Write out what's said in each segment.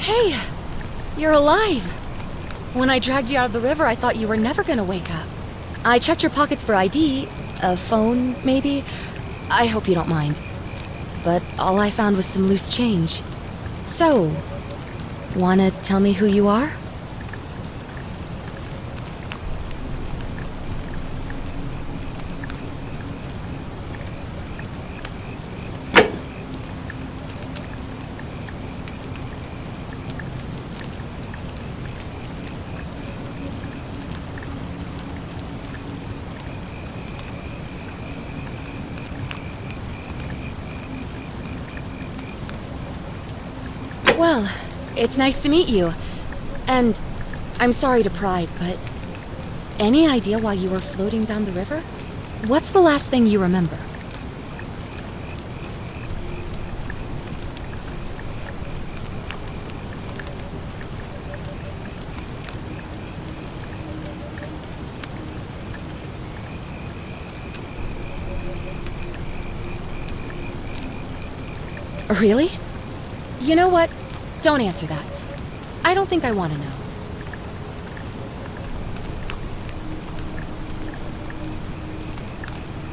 Hey, you're alive. When I dragged you out of the river, I thought you were never gonna wake up. I checked your pockets for ID, a phone, maybe. I hope you don't mind. But all I found was some loose change. So, wanna tell me who you are? Well, it's nice to meet you. And I'm sorry to pry, but any idea why you were floating down the river? What's the last thing you remember? Really? You know what? Don't answer that. I don't think I want to know.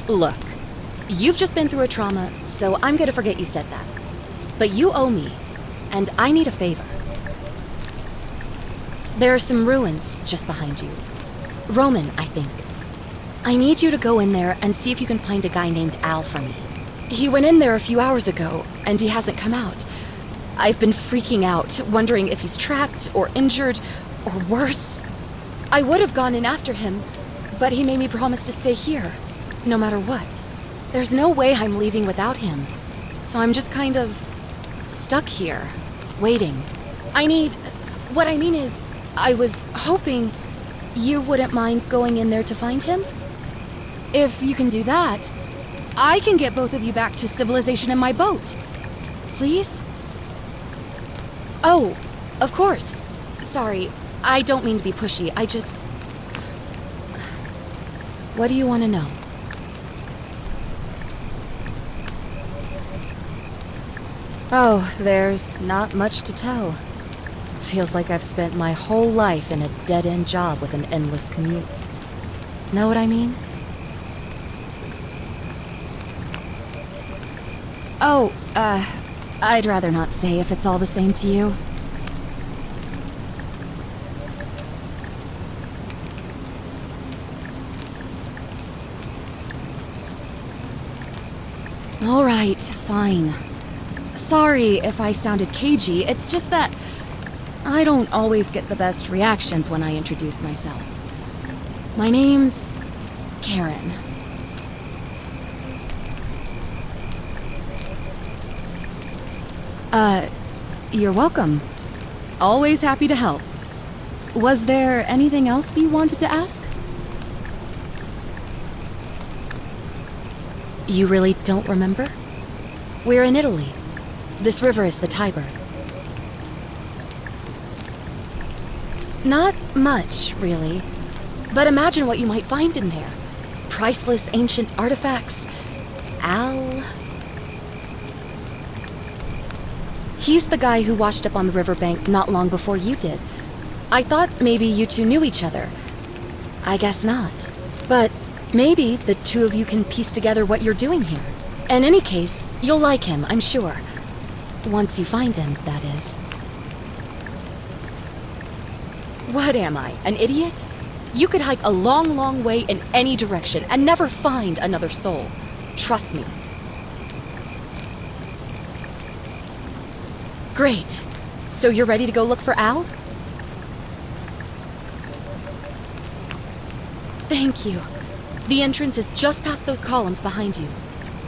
Look, you've just been through a trauma, so I'm gonna forget you said that. But you owe me, and I need a favor. There are some ruins just behind you. Roman, I think. I need you to go in there and see if you can find a guy named Al for me. He went in there a few hours ago, and he hasn't come out. I've been freaking out, wondering if he's trapped or injured or worse. I would have gone in after him, but he made me promise to stay here, no matter what. There's no way I'm leaving without him, so I'm just kind of stuck here, waiting. What I mean is, I was hoping you wouldn't mind going in there to find him. If you can do that, I can get both of you back to civilization in my boat. Please? Oh, of course. Sorry, I don't mean to be pushy. What do you want to know? Oh, there's not much to tell. Feels like I've spent my whole life in a dead-end job with an endless commute. Know what I mean? Oh, I'd rather not say if it's all the same to you. All right, fine. Sorry if I sounded cagey, it's just that I don't always get the best reactions when I introduce myself. My name's Karen. You're welcome. Always happy to help. Was there anything else you wanted to ask? You really don't remember? We're in Italy. This river is the Tiber. Not much, really. But imagine what you might find in there. Priceless ancient artifacts. Al... He's the guy who washed up on the riverbank not long before you did. I thought maybe you two knew each other. I guess not. But maybe the two of you can piece together what you're doing here. In any case, you'll like him, I'm sure. Once you find him, that is. What am I, an idiot? You could hike a long, long way in any direction and never find another soul. Trust me. Great. So you're ready to go look for Al? Thank you. The entrance is just past those columns behind you.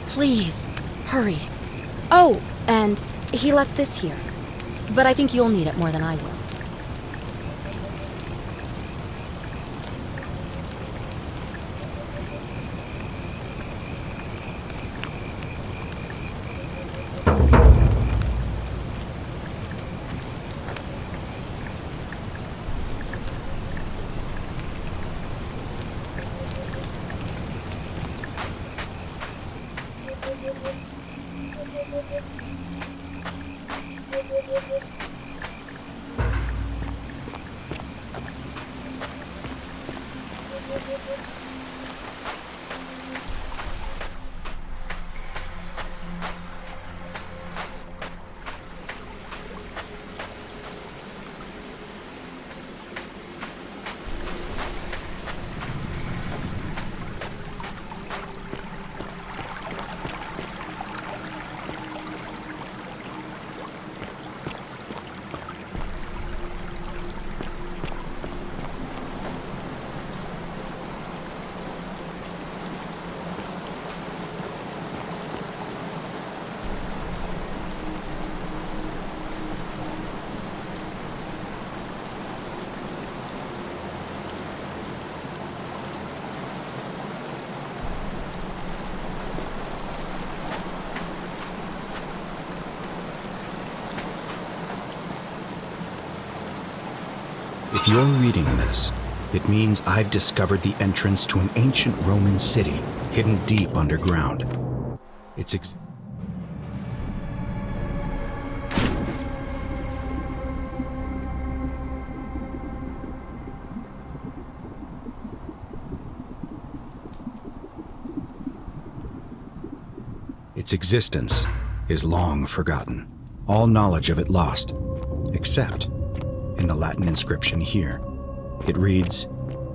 Please, hurry. Oh, and he left this here. But I think you'll need it more than I will. If you're reading this, it means I've discovered the entrance to an ancient Roman city hidden deep underground. Its existence is long forgotten, all knowledge of it lost, except in the Latin inscription here. It reads,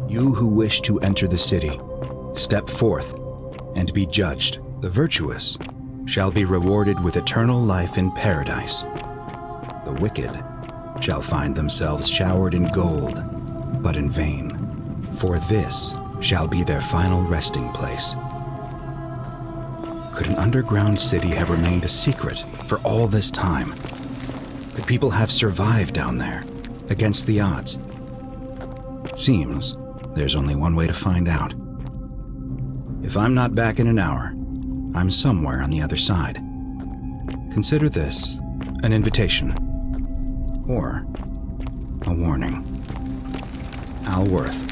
"You who wish to enter the city, step forth and be judged. The virtuous shall be rewarded with eternal life in paradise. The wicked shall find themselves showered in gold, but in vain, for this shall be their final resting place." Could an underground city have remained a secret for all this time? Could people have survived down there, against the odds? It seems there's only one way to find out. If I'm not back in an hour, I'm somewhere on the other side. Consider this an invitation, or a warning. Al Worth.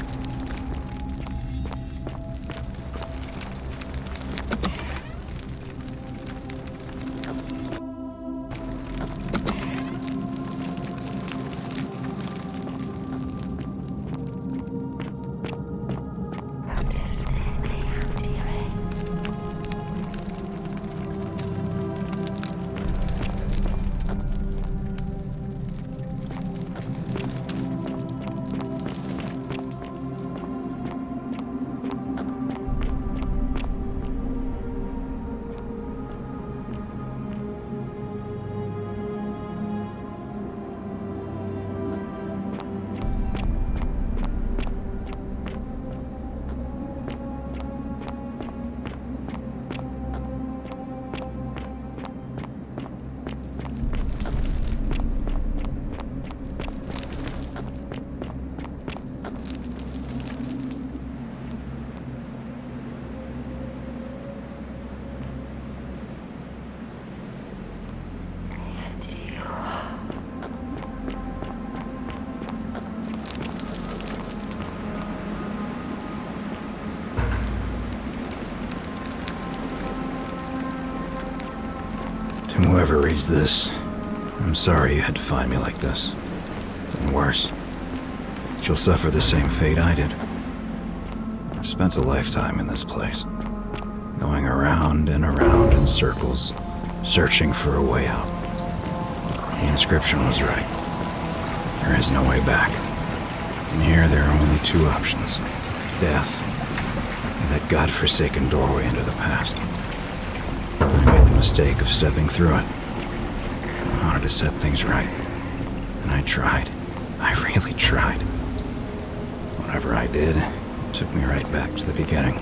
Whoever reads this, I'm sorry you had to find me like this. And worse, that you'll suffer the same fate I did. I've spent a lifetime in this place, going around and around in circles, searching for a way out. The inscription was right. There is no way back. And here there are only two options: death, and that godforsaken doorway into the past. I made the mistake of stepping through it. I wanted to set things right. And I tried. I really tried. Whatever I did, it took me right back to the beginning.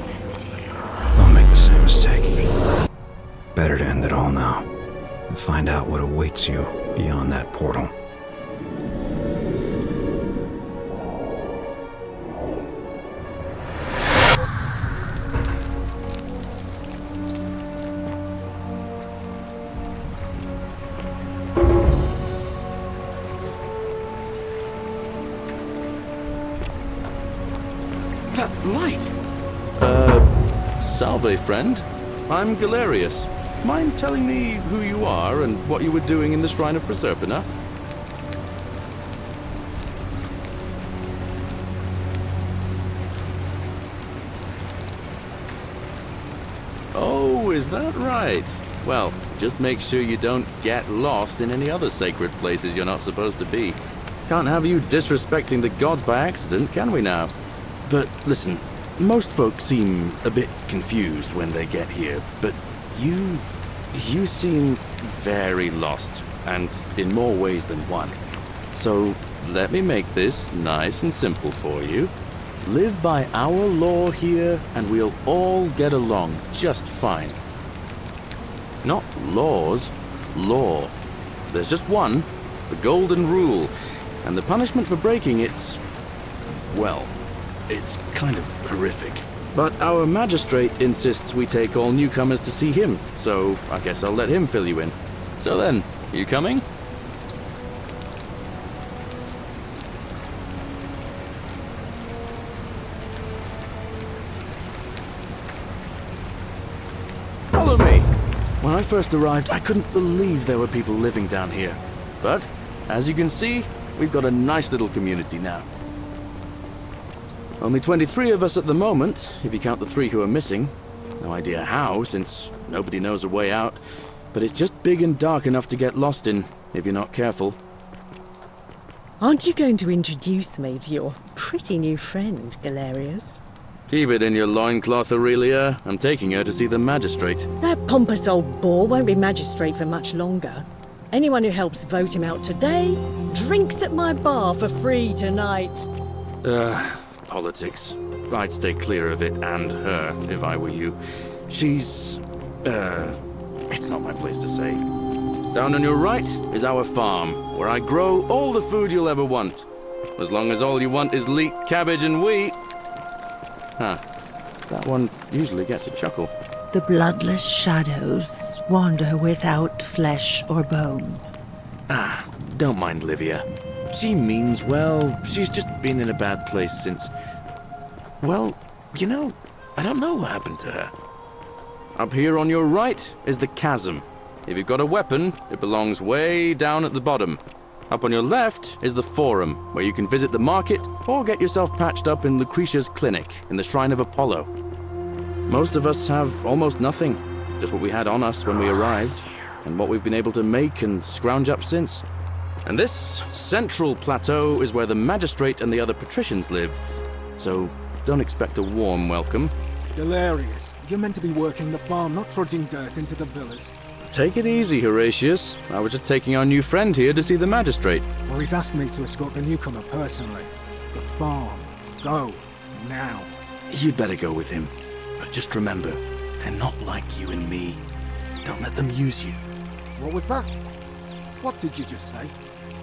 Don't make the same mistake. Better to end it all now and find out what awaits you beyond that portal. Salve, friend. I'm Galerius. Mind telling me who you are and what you were doing in the Shrine of Proserpina? Oh, is that right? Well, just make sure you don't get lost in any other sacred places you're not supposed to be. Can't have you disrespecting the gods by accident, can we now? But listen, most folks seem a bit confused when they get here, but you seem very lost, and in more ways than one. So let me make this nice and simple for you. Live by our law here, and we'll all get along just fine. Not laws, law. There's just one, the golden rule, and the punishment for breaking it's, well, it's kind of horrific. But our magistrate insists we take all newcomers to see him, so I guess I'll let him fill you in. So then, you coming? When I first arrived, I couldn't believe there were people living down here. But, as you can see, we've got a nice little community now. Only 23 of us at the moment, if you count the 3 who are missing. No idea how, since nobody knows a way out. But it's just big and dark enough to get lost in, if you're not careful. Aren't you going to introduce me to your pretty new friend, Galerius? Keep it in your loincloth, Aurelia. I'm taking her to see the magistrate. That pompous old bore won't be magistrate for much longer. Anyone who helps vote him out today drinks at my bar for free tonight. Politics. I'd stay clear of it and her, if I were you. She's... it's not my place to say. Down on your right is our farm, where I grow all the food you'll ever want. As long as all you want is leek, cabbage, and wheat. Huh. That one usually gets a chuckle. The bloodless shadows wander without flesh or bone. Don't mind Livia. She means well. She's just been in a bad place since... Well, you know, I don't know what happened to her. Up here on your right is the chasm. If you've got a weapon, it belongs way down at the bottom. Up on your left is the forum, where you can visit the market or get yourself patched up in Lucretia's clinic in the Shrine of Apollo. Most of us have almost nothing, just what we had on us when we arrived, and what we've been able to make and scrounge up since. And this central plateau is where the magistrate and the other patricians live, so don't expect a warm welcome. Galerius, you're meant to be working the farm, not trudging dirt into the villas. Take it easy, Horatius. I was just taking our new friend here to see the magistrate. Well, he's asked me to escort the newcomer personally. The farm. Go. Now. You'd better go with him. But just remember, they're not like you and me. Don't let them use you. What was that? What did you just say?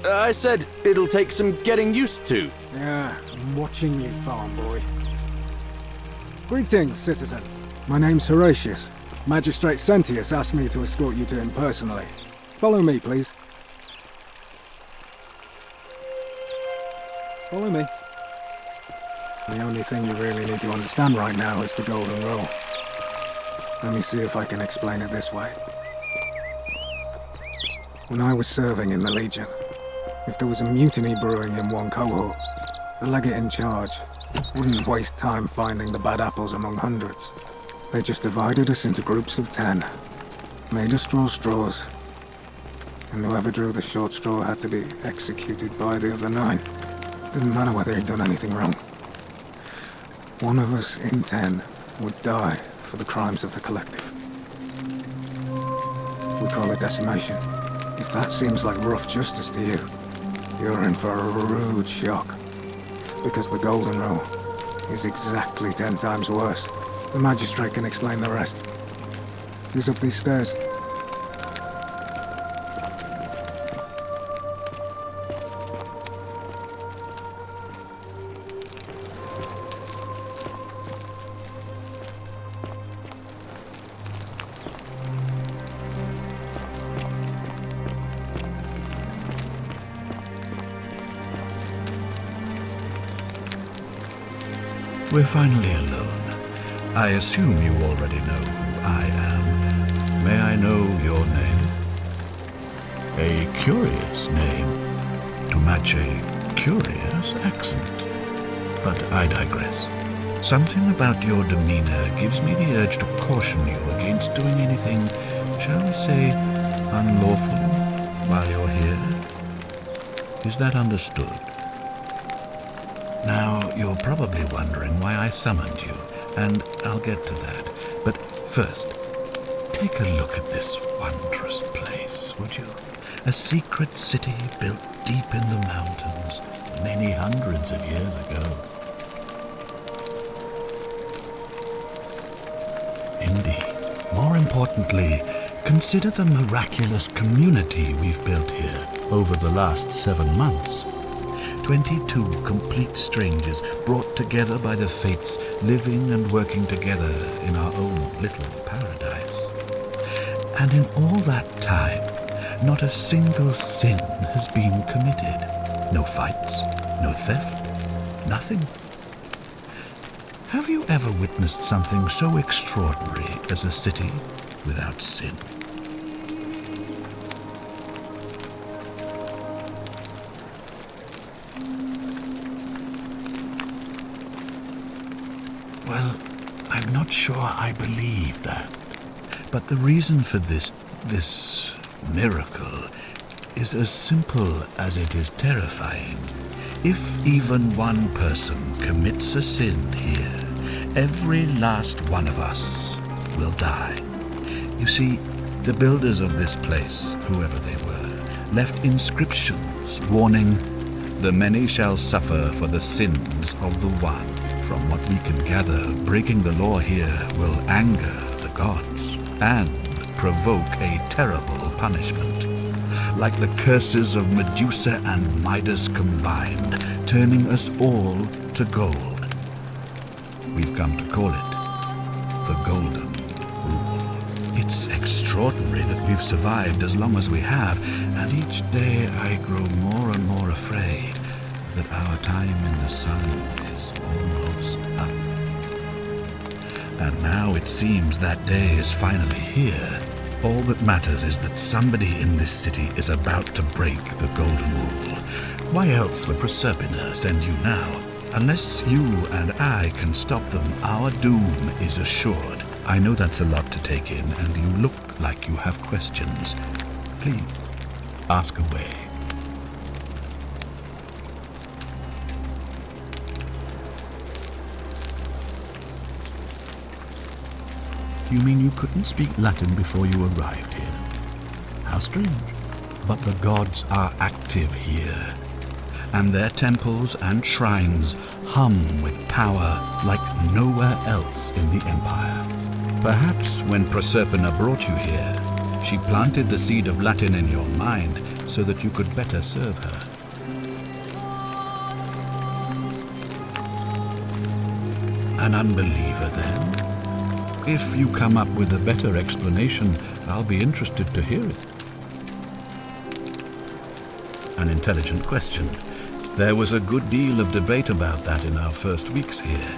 I said it'll take some getting used to. Yeah, I'm watching you, farm boy. Greetings, citizen. My name's Horatius. Magistrate Sentius asked me to escort you to him personally. Follow me, please. Follow me. The only thing you really need to understand right now is the golden rule. Let me see if I can explain it this way. When I was serving in the Legion, if there was a mutiny brewing in one cohort, the legate in charge wouldn't waste time finding the bad apples among hundreds. They just divided us into groups of 10, made us draw straws, and whoever drew the short straw had to be executed by the other 9. Didn't matter whether he'd done anything wrong. One of us in 10 would die for the crimes of the collective. We call it decimation. If that seems like rough justice to you, you're in for a rude shock. Because the golden rule is exactly 10 times worse. The magistrate can explain the rest. He's up these stairs. We're finally alone. I assume you already know who I am. May I know your name? A curious name, to match a curious accent. But I digress. Something about your demeanor gives me the urge to caution you against doing anything, shall we say, unlawful while you're here. Is that understood? Now, you're probably wondering why I summoned you, and I'll get to that. But first, take a look at this wondrous place, would you? A secret city built deep in the mountains, many hundreds of years ago. Indeed. More importantly, consider the miraculous community we've built here over the last 7 months. 22 complete strangers brought together by the fates, living and working together in our own little paradise. And in all that time, not a single sin has been committed. No fights, no theft, nothing. Have you ever witnessed something so extraordinary as a city without sin? Well, I'm not sure I believe that. But the reason for this miracle is as simple as it is terrifying. If even one person commits a sin here, every last one of us will die. You see, the builders of this place, whoever they were, left inscriptions warning, "The many shall suffer for the sins of the one." From what we can gather, breaking the law here will anger the gods and provoke a terrible punishment. Like the curses of Medusa and Midas combined, turning us all to gold. We've come to call it the Golden Rule. It's extraordinary that we've survived as long as we have, and each day I grow more and more afraid that our time in the sun is almost up. And now it seems that day is finally here. All that matters is that somebody in this city is about to break the Golden Rule. Why else would Proserpina send you now? Unless you and I can stop them, our doom is assured. I know that's a lot to take in, and you look like you have questions. Please, ask away. You mean you couldn't speak Latin before you arrived here? How strange. But the gods are active here, and their temples and shrines hum with power like nowhere else in the Empire. Perhaps when Proserpina brought you here, she planted the seed of Latin in your mind so that you could better serve her. An unbeliever, then? If you come up with a better explanation, I'll be interested to hear it. An intelligent question. There was a good deal of debate about that in our first weeks here.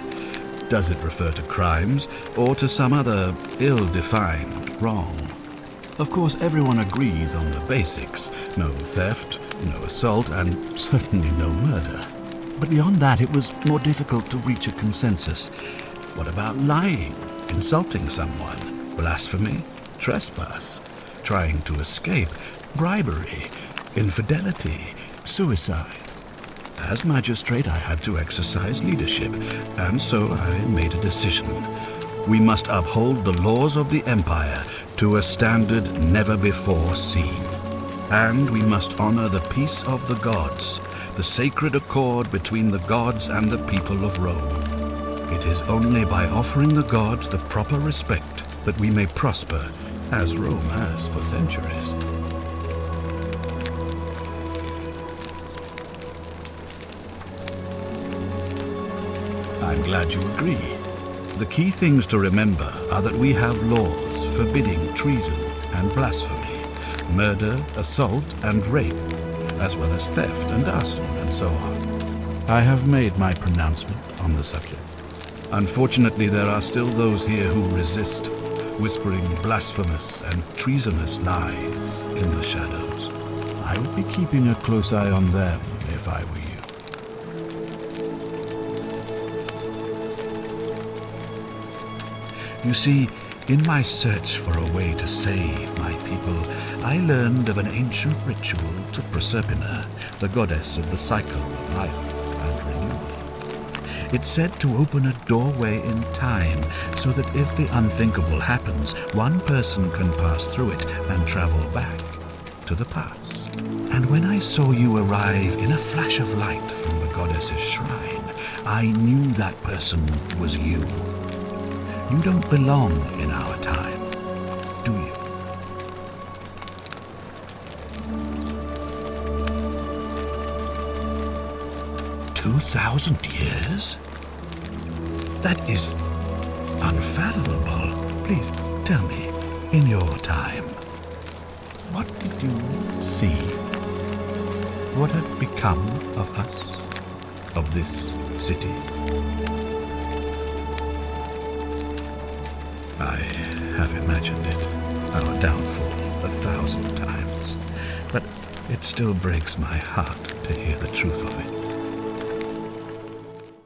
Does it refer to crimes or to some other ill-defined wrong? Of course, everyone agrees on the basics. No theft, no assault, and certainly no murder. But beyond that, it was more difficult to reach a consensus. What about lying? Insulting someone, blasphemy, trespass, trying to escape, bribery, infidelity, suicide. As magistrate, I had to exercise leadership, and so I made a decision. We must uphold the laws of the Empire to a standard never before seen. And we must honor the peace of the gods, the sacred accord between the gods and the people of Rome. It is only by offering the gods the proper respect that we may prosper, as Rome has for centuries. I'm glad you agree. The key things to remember are that we have laws forbidding treason and blasphemy, murder, assault, and rape, as well as theft and arson, and so on. I have made my pronouncement on the subject. Unfortunately, there are still those here who resist, whispering blasphemous and treasonous lies in the shadows. I would be keeping a close eye on them if I were you. You see, in my search for a way to save my people, I learned of an ancient ritual to Proserpina, the goddess of the cycle of life and renewal. It's said to open a doorway in time, so that if the unthinkable happens, one person can pass through it and travel back to the past. And when I saw you arrive in a flash of light from the goddess's shrine, I knew that person was you. You don't belong in our time, do you? "2,000 years? That is unfathomable. Please tell me, in your time, what did you see? What had become of us, of this city?" I have imagined it, our downfall, 1,000 times, but it still breaks my heart to hear the truth